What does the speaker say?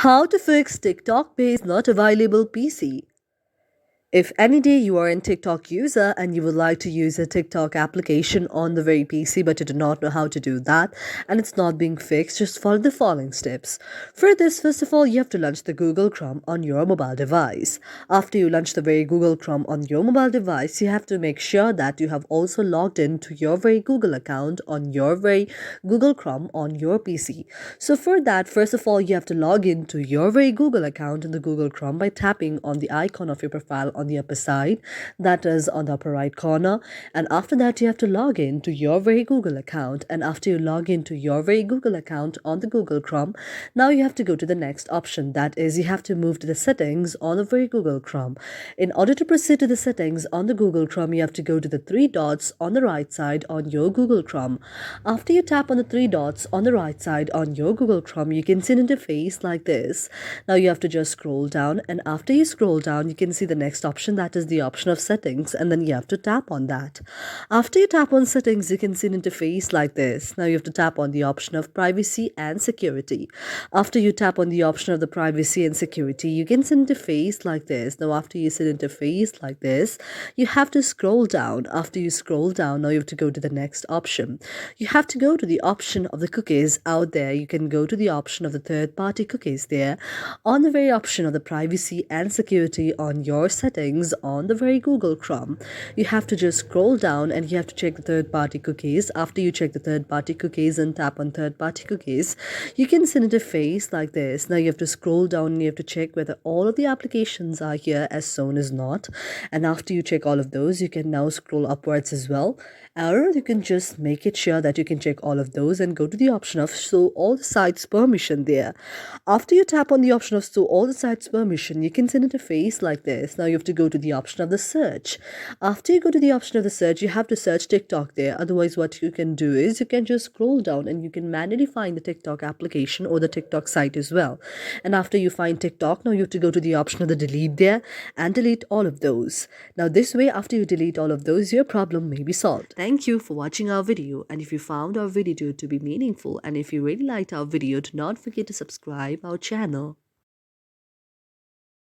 How to fix TikTok page not available PC. If any day you are a TikTok user and you would like to use a TikTok application on the very PC but you do not know how to do that and it's not being fixed, just follow the following steps. For this, first of all, you have to launch the Google Chrome on your mobile device. After you launch the very Google Chrome on your mobile device, you have to make sure that you have also logged in to your very Google account on your very Google Chrome on your PC. So for that, first of all, you have to log in to your very Google account in the Google Chrome by tapping on the icon of your profile on the upper side, that is on the upper right corner. And after that, you have to log in to your very Google account. And after you log into your very Google account on the Google Chrome, now you have to go to the next option. That is, you have to move to the settings on the very Google Chrome. In order to proceed to the settings on the Google Chrome, you have to go to the three dots on the right side on your Google Chrome. After you tap on the three dots on the right side on your Google Chrome, you can see an interface like this. Now you have to just scroll down, and after you scroll down, you can see the next option, that is the option of settings, and then you have to tap on that. After you tap on settings, you can see an interface like this. Now you have to tap on the option of privacy and security. After you tap on the option of the privacy and security, you can see an interface like this. Now after you see an interface like this, you have to scroll down. After you scroll down, now you have to go to the next option. You have to go to the option of the cookies out there. You can go to the option of the third-party cookies there. On the very option of the privacy and security on your settings on the very Google Chrome, you have to just scroll down and you have to check the third-party cookies. After you check the third-party cookies and tap on third-party cookies, you can see an interface like this. Now you have to scroll down and you have to check whether all of the applications are here as shown as not. And after you check all of those, you can now scroll upwards as well. Or you can just make it sure that you can check all of those and go to the option of show all the sites permission there. After you tap on the option of show all the sites permission, you can see an interface like this. Now you have to go to the option of the search. After you go to the option of the search, you have to search TikTok there. Otherwise, what you can do is you can just scroll down and you can manually find the TikTok application or the TikTok site as well. And after you find TikTok, now you have to go to the option of the delete there and delete all of those. Now this way, after you delete all of those, your problem may be solved. Thank you for watching our video, and if you found our video to be meaningful and if you really liked our video, do not forget to subscribe our channel.